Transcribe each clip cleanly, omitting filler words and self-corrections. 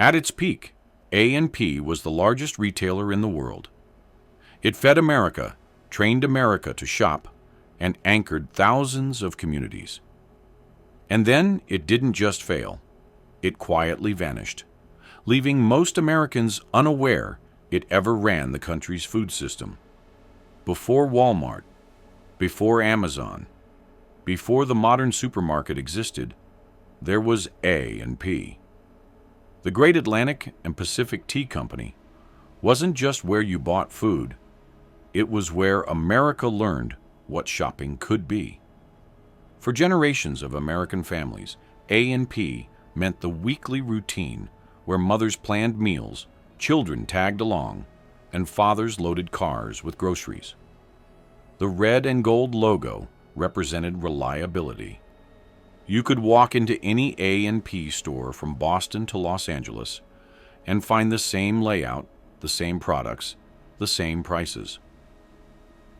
At its peak, A&P was the largest retailer in the world. It fed America, trained America to shop, and anchored thousands of communities. And then it didn't just fail. It quietly vanished, leaving most Americans unaware it ever ran the country's food system. Before Walmart, before Amazon, before the modern supermarket existed, there was A&P. The Great Atlantic and Pacific Tea Company wasn't just where you bought food, it was where America learned what shopping could be. For generations of American families, A&P meant the weekly routine where mothers planned meals, children tagged along, and fathers loaded cars with groceries. The red and gold logo represented reliability. You could walk into any A&P store from Boston to Los Angeles and find the same layout, the same products, the same prices.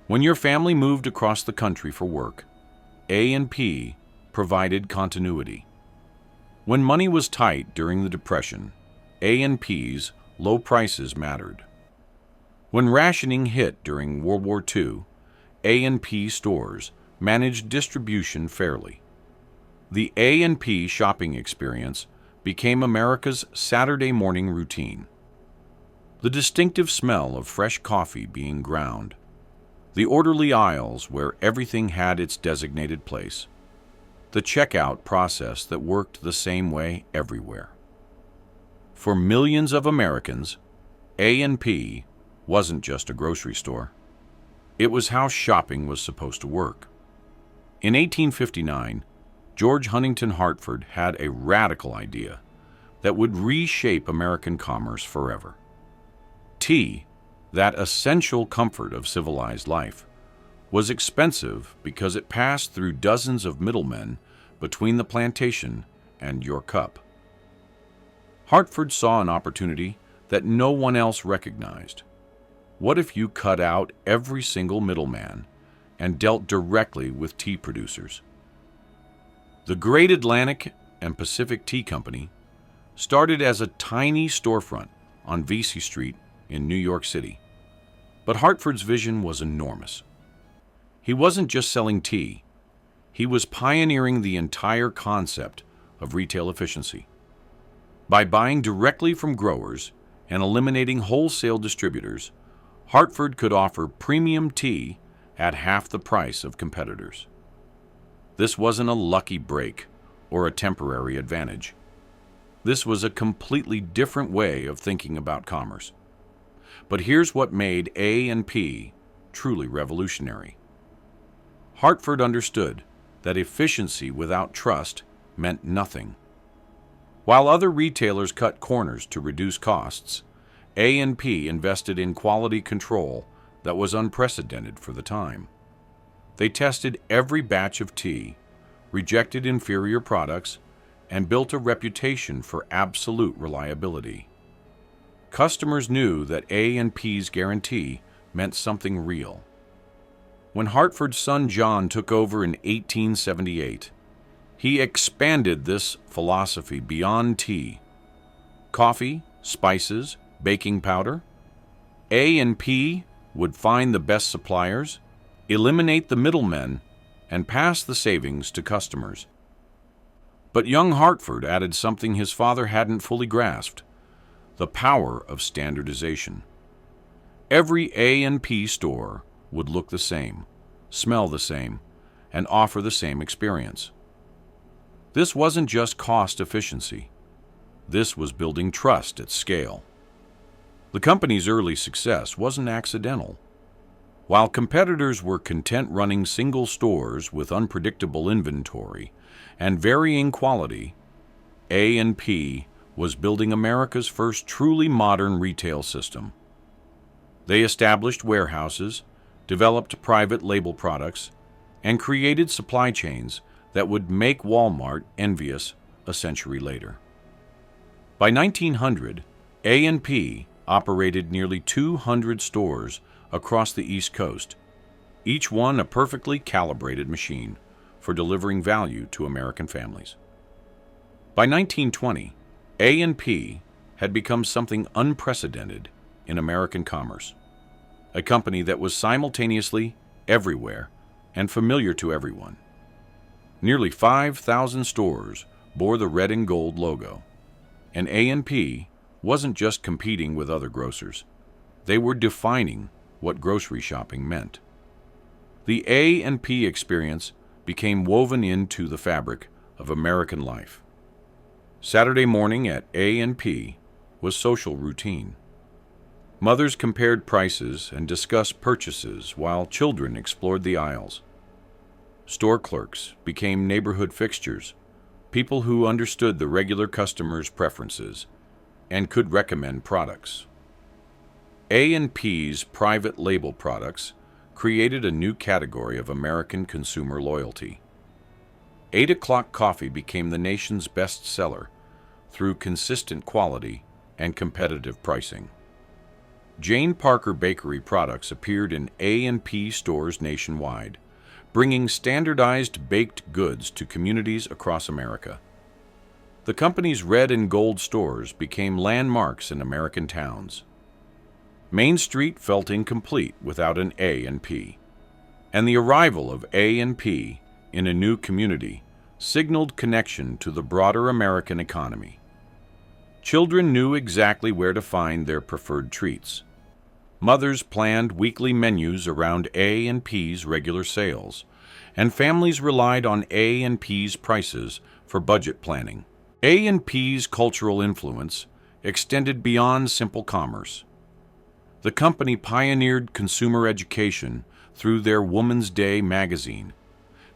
When your family moved across the country for work, A&P provided continuity. When money was tight during the Depression, A&P's low prices mattered. When rationing hit during World War II, A&P stores managed distribution fairly. The A&P shopping experience became America's Saturday morning routine. The distinctive smell of fresh coffee being ground, the orderly aisles where everything had its designated place, the checkout process that worked the same way everywhere. For millions of Americans, A&P wasn't just a grocery store. It was how shopping was supposed to work. In 1859, George Huntington Hartford had a radical idea that would reshape American commerce forever. Tea, that essential comfort of civilized life, was expensive because it passed through dozens of middlemen between the plantation and your cup. Hartford saw an opportunity that no one else recognized. What if you cut out every single middleman and dealt directly with tea producers? The Great Atlantic and Pacific Tea Company started as a tiny storefront on Vesey Street in New York City. But Hartford's vision was enormous. He wasn't just selling tea, he was pioneering the entire concept of retail efficiency. By buying directly from growers and eliminating wholesale distributors, Hartford could offer premium tea at half the price of competitors. This wasn't a lucky break or a temporary advantage. This was a completely different way of thinking about commerce. But here's what made A&P truly revolutionary. Hartford understood that efficiency without trust meant nothing. While other retailers cut corners to reduce costs, A&P invested in quality control that was unprecedented for the time. They tested every batch of tea, rejected inferior products, and built a reputation for absolute reliability. Customers knew that A&P's guarantee meant something real. When Hartford's son John took over in 1878, he expanded this philosophy beyond tea. Coffee, spices, baking powder. A&P would find the best suppliers, eliminate the middlemen, and pass the savings to customers. But young Hartford added something his father hadn't fully grasped: the power of standardization. Every A&P store would look the same, smell the same, and offer the same experience. This wasn't just cost efficiency. This was building trust at scale. The company's early success wasn't accidental. While competitors were content running single stores with unpredictable inventory and varying quality, A&P was building America's first truly modern retail system. They established warehouses, developed private label products, and created supply chains that would make Walmart envious a century later. By 1900, A&P operated nearly 200 stores across the East Coast, each one a perfectly calibrated machine for delivering value to American families. By 1920, A&P had become something unprecedented in American commerce, a company that was simultaneously everywhere and familiar to everyone. Nearly 5,000 stores bore the red and gold logo, and A&P wasn't just competing with other grocers. They were defining what grocery shopping meant. The A&P experience became woven into the fabric of American life. Saturday morning at A&P was social routine. Mothers compared prices and discussed purchases while children explored the aisles. Store clerks became neighborhood fixtures, people who understood the regular customers' preferences and could recommend products. A&P's private label products created a new category of American consumer loyalty. 8 o'clock coffee became the nation's best seller through consistent quality and competitive pricing. Jane Parker Bakery products appeared in A&P stores nationwide, bringing standardized baked goods to communities across America. The company's red and gold stores became landmarks in American towns. Main Street felt incomplete without an A&P, and the arrival of A&P in a new community signaled connection to the broader American economy. Children knew exactly where to find their preferred treats. Mothers planned weekly menus around A&P's regular sales, and families relied on A&P's prices for budget planning. A&P's cultural influence extended beyond simple commerce. The company pioneered consumer education through their Woman's Day magazine,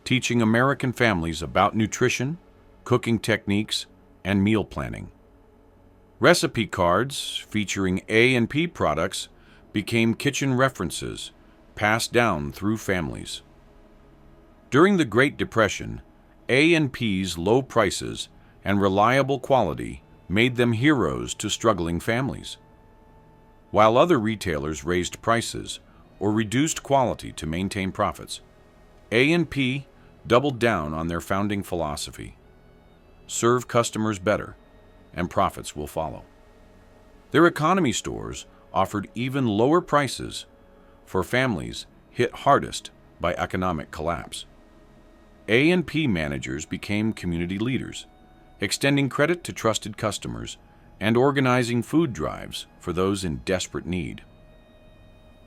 teaching American families about nutrition, cooking techniques, and meal planning. Recipe cards featuring A&P products became kitchen references passed down through families. During the Great Depression, A&P's low prices and reliable quality made them heroes to struggling families. While other retailers raised prices or reduced quality to maintain profits, A&P doubled down on their founding philosophy: serve customers better, and profits will follow. Their economy stores offered even lower prices for families hit hardest by economic collapse. A&P managers became community leaders, extending credit to trusted customers and organizing food drives for those in desperate need.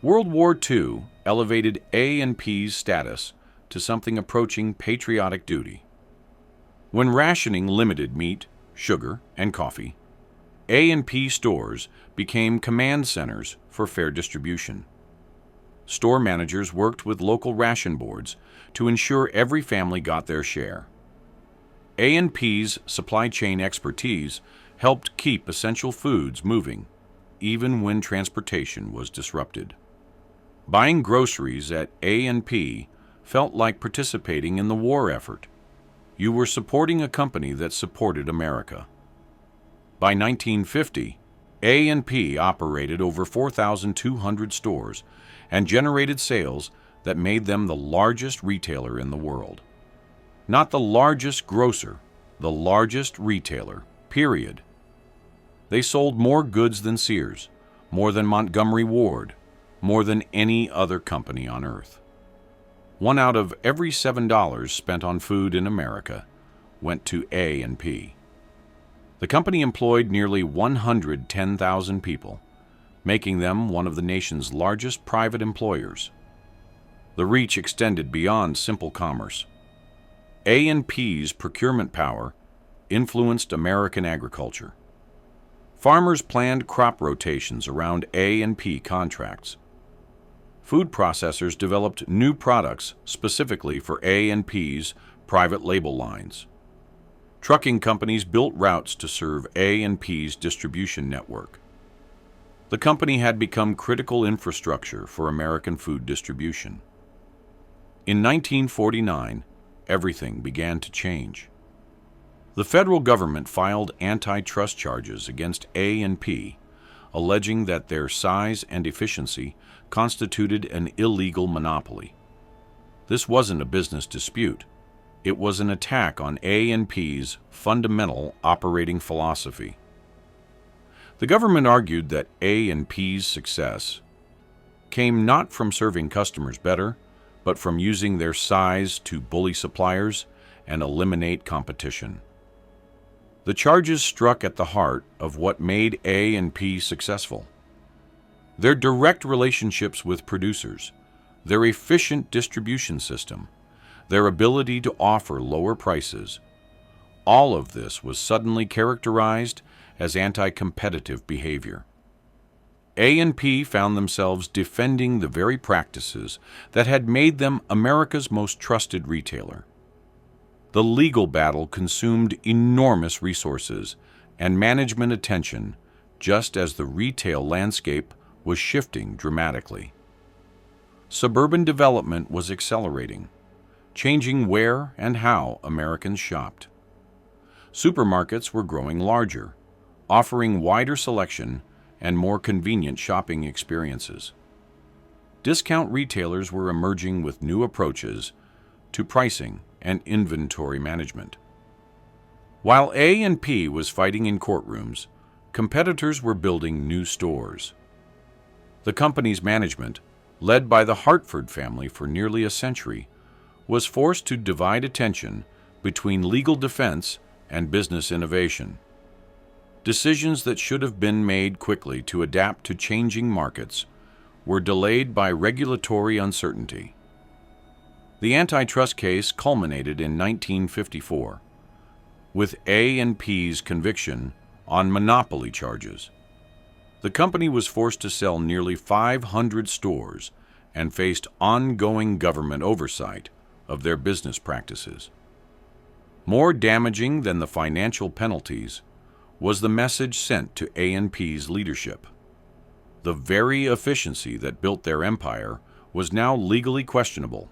World War II elevated A&P's status to something approaching patriotic duty. When rationing limited meat, sugar, and coffee, A&P stores became command centers for fair distribution. Store managers worked with local ration boards to ensure every family got their share. A&P's supply chain expertise helped keep essential foods moving, even when transportation was disrupted. Buying groceries at A&P felt like participating in the war effort. You were supporting a company that supported America. By 1950, A&P operated over 4,200 stores and generated sales that made them the largest retailer in the world. Not the largest grocer, the largest retailer, period. They sold more goods than Sears, more than Montgomery Ward, more than any other company on earth. 1 out of every $7 spent on food in America went to A&P. The company employed nearly 110,000 people, making them one of the nation's largest private employers. The reach extended beyond simple commerce. A&P's procurement power influenced American agriculture. Farmers planned crop rotations around A&P contracts. Food processors developed new products specifically for A&P's private label lines. Trucking companies built routes to serve A&P's distribution network. The company had become critical infrastructure for American food distribution. In 1949, everything began to change. The federal government filed antitrust charges against A&P, alleging that their size and efficiency constituted an illegal monopoly. This wasn't a business dispute. It was an attack on A&P's fundamental operating philosophy. The government argued that A&P's success came not from serving customers better, but from using their size to bully suppliers and eliminate competition. The charges struck at the heart of what made A&P successful. Their direct relationships with producers, their efficient distribution system, their ability to offer lower prices, all of this was suddenly characterized as anti-competitive behavior. A&P found themselves defending the very practices that had made them America's most trusted retailer. The legal battle consumed enormous resources and management attention, just as the retail landscape was shifting dramatically. Suburban development was accelerating, changing where and how Americans shopped. Supermarkets were growing larger, offering wider selection and more convenient shopping experiences. Discount retailers were emerging with new approaches to pricing and inventory management. While A&P was fighting in courtrooms, competitors were building new stores. The company's management, led by the Hartford family for nearly a century, was forced to divide attention between legal defense and business innovation. Decisions that should have been made quickly to adapt to changing markets were delayed by regulatory uncertainty. The antitrust case culminated in 1954 with A&P's conviction on monopoly charges. The company was forced to sell nearly 500 stores and faced ongoing government oversight of their business practices. More damaging than the financial penalties was the message sent to A&P's leadership. The very efficiency that built their empire was now legally questionable,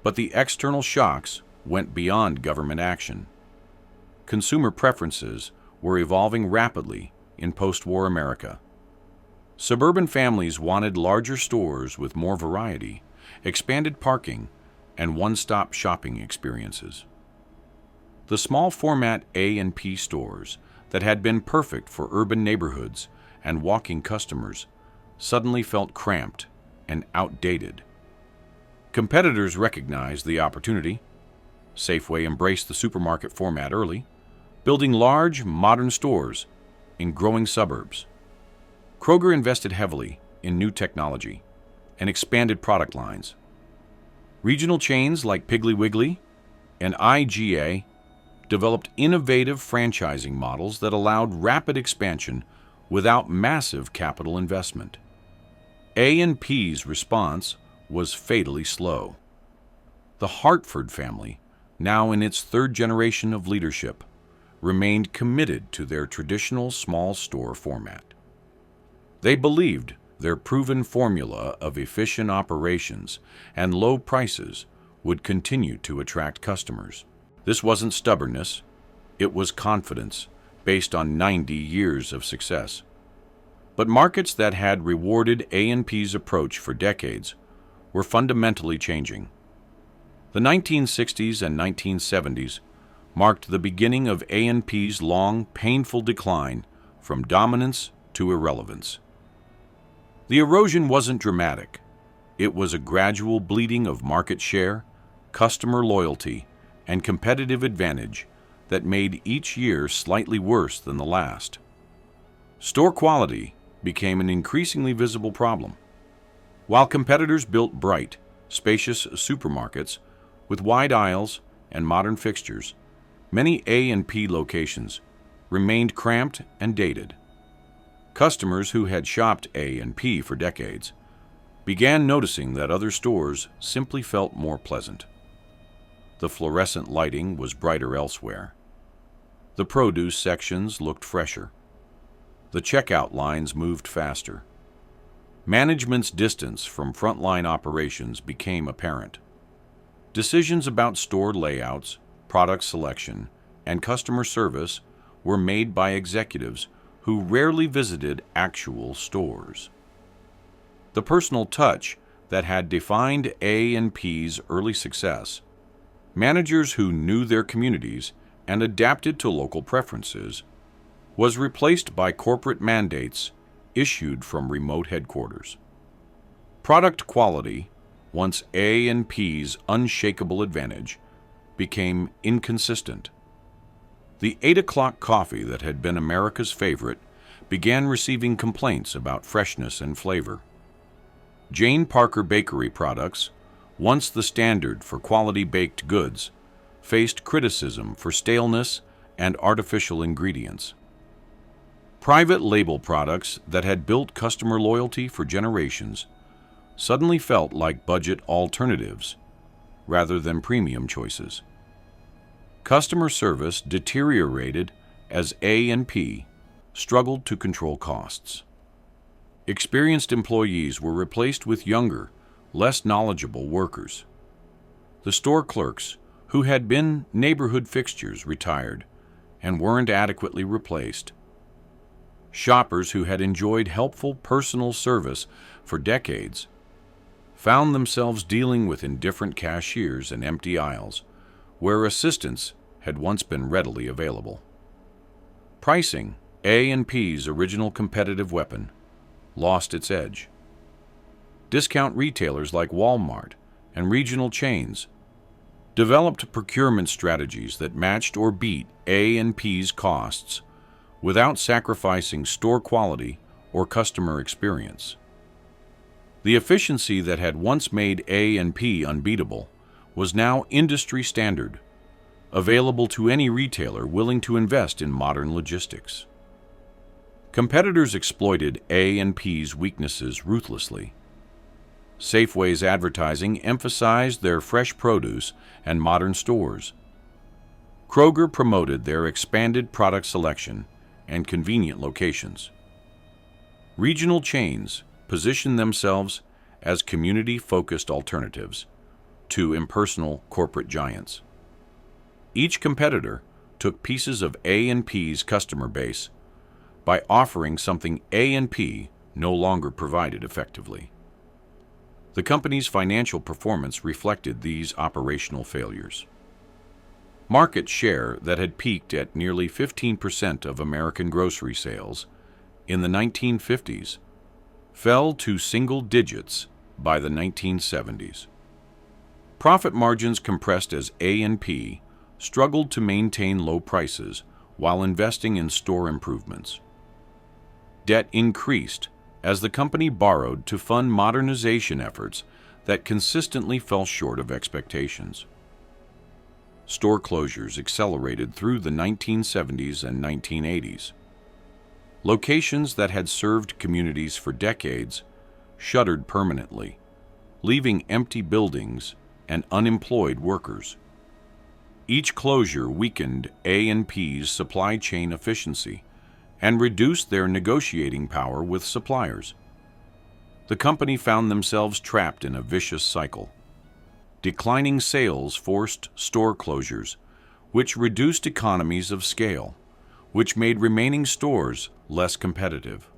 but the external shocks went beyond government action. Consumer preferences were evolving rapidly in post-war America. Suburban families wanted larger stores with more variety, expanded parking, and one-stop shopping experiences. The small format A&P stores that had been perfect for urban neighborhoods and walking customers suddenly felt cramped and outdated. Competitors recognized the opportunity. Safeway embraced the supermarket format early, building large, modern stores in growing suburbs. Kroger invested heavily in new technology and expanded product lines. Regional chains like Piggly Wiggly and IGA developed innovative franchising models that allowed rapid expansion without massive capital investment. A&P's response was fatally slow. The Hartford family, now in its third generation of leadership, remained committed to their traditional small store format. They believed their proven formula of efficient operations and low prices would continue to attract customers. This wasn't stubbornness, it was confidence based on 90 years of success. But markets that had rewarded A&P's approach for decades were fundamentally changing. The 1960s and 1970s marked the beginning of A&P's long, painful decline from dominance to irrelevance. The erosion wasn't dramatic. It was a gradual bleeding of market share, customer loyalty, and competitive advantage that made each year slightly worse than the last. Store quality became an increasingly visible problem. While competitors built bright, spacious supermarkets with wide aisles and modern fixtures, many A&P locations remained cramped and dated. Customers who had shopped A&P for decades began noticing that other stores simply felt more pleasant. The fluorescent lighting was brighter elsewhere. The produce sections looked fresher. The checkout lines moved faster. Management's distance from frontline operations became apparent. Decisions about store layouts, product selection, and customer service were made by executives who rarely visited actual stores. The personal touch that had defined A&P's early success, managers who knew their communities and adapted to local preferences, was replaced by corporate mandates issued from remote headquarters. Product quality, once A&P's unshakable advantage, became inconsistent. The 8 o'clock coffee that had been America's favorite began receiving complaints about freshness and flavor. Jane Parker Bakery products, once the standard for quality baked goods, faced criticism for staleness and artificial ingredients. Private label products that had built customer loyalty for generations suddenly felt like budget alternatives rather than premium choices. Customer service deteriorated as A&P struggled to control costs. Experienced employees were replaced with younger, less knowledgeable workers. The store clerks, who had been neighborhood fixtures, retired and weren't adequately replaced. Shoppers who had enjoyed helpful personal service for decades found themselves dealing with indifferent cashiers and empty aisles, where assistance had once been readily available. Pricing, A&P's original competitive weapon, lost its edge. Discount retailers like Walmart and regional chains developed procurement strategies that matched or beat A&P's costs without sacrificing store quality or customer experience. The efficiency that had once made A&P unbeatable was now industry standard, available to any retailer willing to invest in modern logistics. Competitors exploited A&P's weaknesses ruthlessly. Safeway's advertising emphasized their fresh produce and modern stores. Kroger promoted their expanded product selection and convenient locations. Regional chains positioned themselves as community-focused alternatives to impersonal corporate giants. Each competitor took pieces of A&P's customer base by offering something A&P no longer provided effectively. The company's financial performance reflected these operational failures. Market share that had peaked at nearly 15% of American grocery sales in the 1950s fell to single digits by the 1970s. Profit margins compressed as A&P struggled to maintain low prices while investing in store improvements. Debt increased as the company borrowed to fund modernization efforts that consistently fell short of expectations. Store closures accelerated through the 1970s and 1980s. Locations that had served communities for decades shuttered permanently, leaving empty buildings and unemployed workers. Each closure weakened A&P's supply chain efficiency and reduced their negotiating power with suppliers. The company found themselves trapped in a vicious cycle. Declining sales forced store closures, which reduced economies of scale, which made remaining stores less competitive.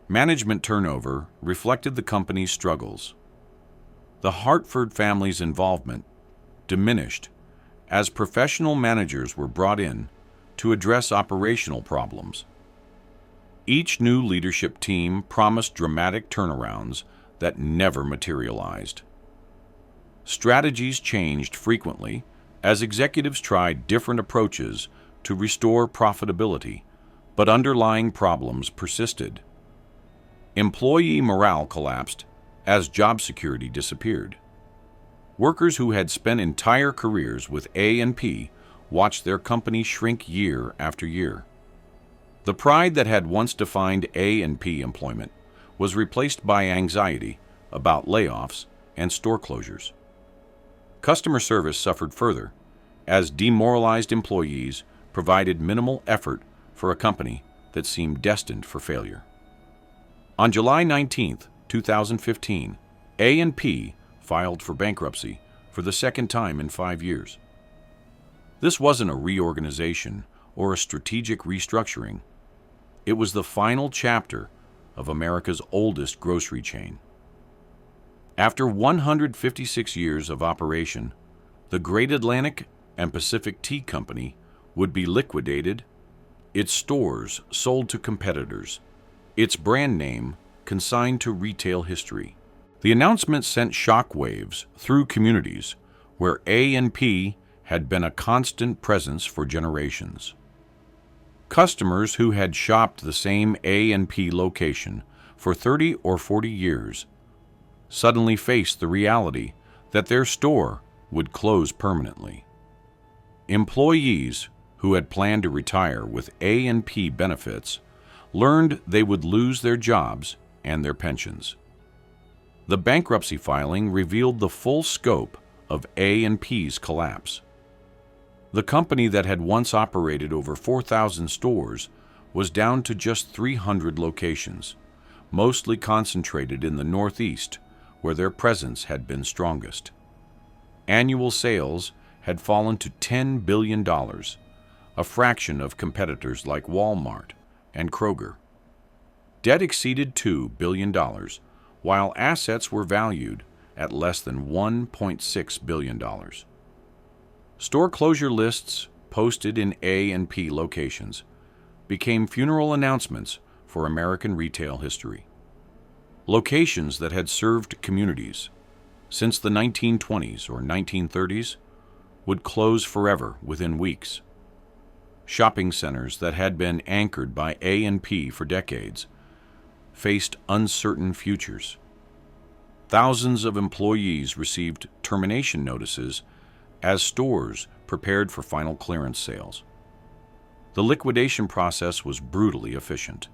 Management turnover reflected the company's struggles. The Hartford family's involvement diminished as professional managers were brought in to address operational problems. Each new leadership team promised dramatic turnarounds that never materialized. Strategies changed frequently as executives tried different approaches to restore profitability, but underlying problems persisted. Employee morale collapsed as job security disappeared. Workers who had spent entire careers with A&P watched their company shrink year after year. The pride that had once defined A&P employment was replaced by anxiety about layoffs and store closures. Customer service suffered further as demoralized employees provided minimal effort for a company that seemed destined for failure. On July 19, 2015, A&P filed for bankruptcy for the second time in 5 years. This wasn't a reorganization or a strategic restructuring. It was the final chapter of America's oldest grocery chain. After 156 years of operation, the Great Atlantic and Pacific Tea Company would be liquidated its stores sold to competitors, its brand name consigned to retail history. The announcement sent shockwaves through communities where A&P had been a constant presence for generations. Customers who had shopped the same A&P location for 30 or 40 years suddenly faced the reality that their store would close permanently. Employees who had planned to retire with A&P benefits learned they would lose their jobs and their pensions. The bankruptcy filing revealed the full scope of A&P's collapse. The company that had once operated over 4,000 stores was down to just 300 locations, mostly concentrated in the Northeast, where their presence had been strongest. Annual sales had fallen to $10 billion, a fraction of competitors like Walmart and Kroger. Debt exceeded $2 billion, while assets were valued at less than $1.6 billion. Store closure lists posted in A&P locations became funeral announcements for American retail history. Locations that had served communities since the 1920s or 1930s would close forever within weeks. Shopping centers that had been anchored by A&P for decades faced uncertain futures. Thousands of employees received termination notices as stores prepared for final clearance sales. The liquidation process was brutally efficient.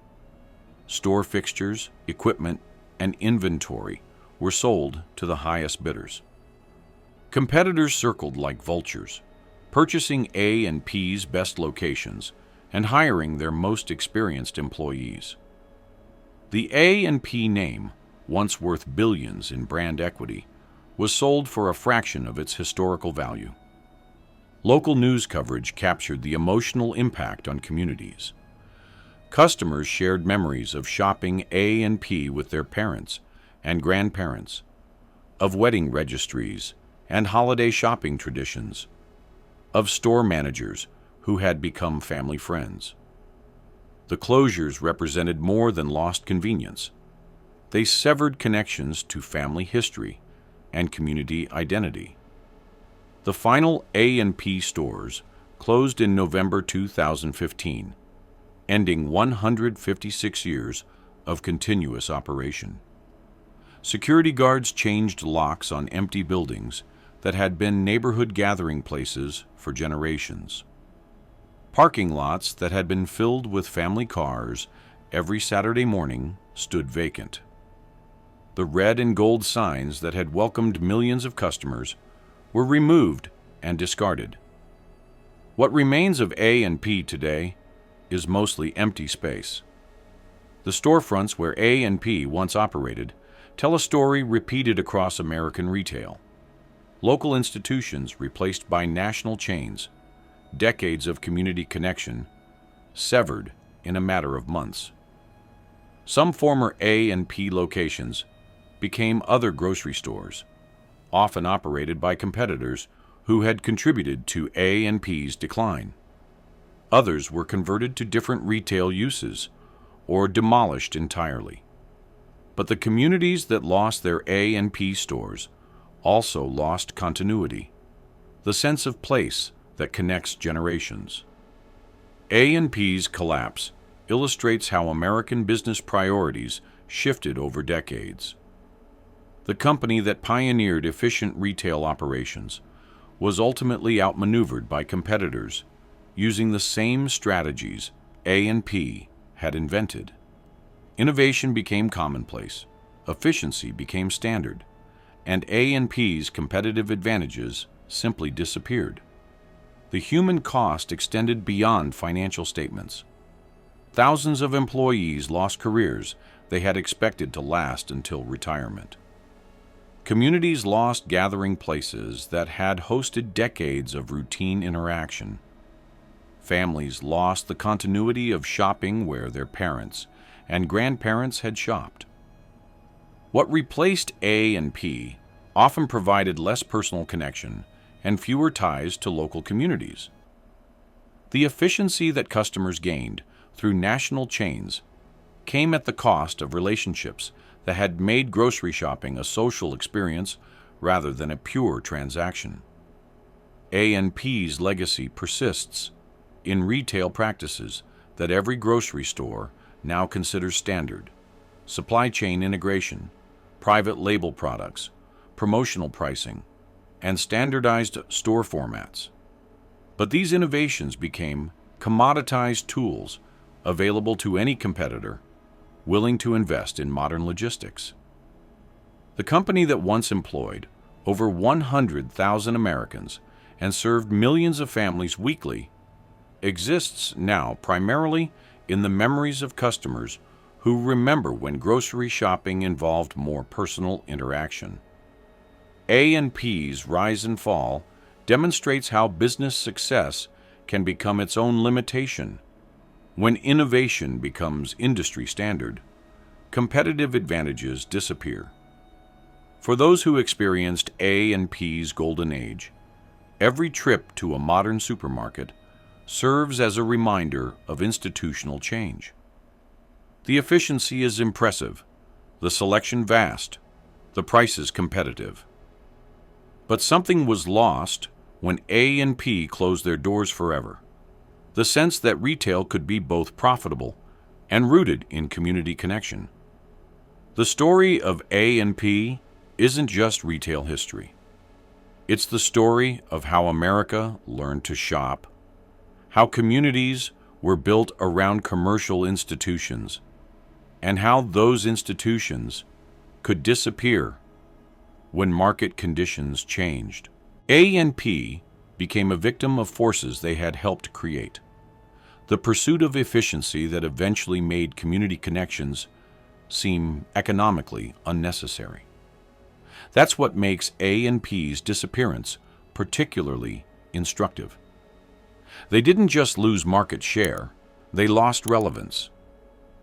Store fixtures, equipment, and inventory were sold to the highest bidders. Competitors circled like vultures, purchasing A&P's best locations and hiring their most experienced employees. The A&P name, once worth billions in brand equity, was sold for a fraction of its historical value. Local news coverage captured the emotional impact on communities. Customers shared memories of shopping A&P with their parents and grandparents, of wedding registries and holiday shopping traditions, of store managers who had become family friends. The closures represented more than lost convenience. They severed connections to family history and community identity. The final A&P stores closed in November 2015, ending 156 years of continuous operation. Security guards changed locks on empty buildings that had been neighborhood gathering places for generations. Parking lots that had been filled with family cars every Saturday morning stood vacant. The red and gold signs that had welcomed millions of customers were removed and discarded. What remains of A&P today is mostly empty space. The storefronts where A&P once operated tell a story repeated across American retail. Local institutions replaced by national chains, decades of community connection severed in a matter of months. Some former A&P locations became other grocery stores, often operated by competitors who had contributed to A&P's decline. Others were converted to different retail uses or demolished entirely. But the communities that lost their A&P stores also lost continuity, the sense of place that connects generations. A&P's collapse illustrates how American business priorities shifted over decades. The company that pioneered efficient retail operations was ultimately outmaneuvered by competitors using the same strategies A&P had invented. Innovation became commonplace, efficiency became standard, and A&P's competitive advantages simply disappeared. The human cost extended beyond financial statements. Thousands of employees lost careers they had expected to last until retirement. Communities lost gathering places that had hosted decades of routine interaction. Families lost the continuity of shopping where their parents and grandparents had shopped. What replaced A&P often provided less personal connection and fewer ties to local communities. The efficiency that customers gained through national chains came at the cost of relationships that had made grocery shopping a social experience rather than a pure transaction. A&P's legacy persists in retail practices that every grocery store now considers standard: supply chain integration, private label products, promotional pricing, and standardized store formats. But these innovations became commoditized tools available to any competitor willing to invest in modern logistics. The company that once employed over 100,000 Americans and served millions of families weekly exists now primarily in the memories of customers who remember when grocery shopping involved more personal interaction. A&P's rise and fall demonstrates how business success can become its own limitation. When innovation becomes industry standard, competitive advantages disappear. For those who experienced A&P's golden age, every trip to a modern supermarket serves as a reminder of institutional change. The efficiency is impressive, the selection vast, the prices competitive. But something was lost when A&P closed their doors forever: the sense that retail could be both profitable and rooted in community connection. The story of A&P isn't just retail history. It's the story of how America learned to shop, how communities were built around commercial institutions, and how those institutions could disappear when market conditions changed. A&P became a victim of forces they had helped create: the pursuit of efficiency that eventually made community connections seem economically unnecessary. That's what makes A&P's disappearance particularly instructive. They didn't just lose market share, they lost relevance.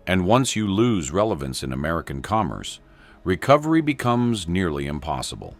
And once you lose relevance in American commerce, recovery becomes nearly impossible.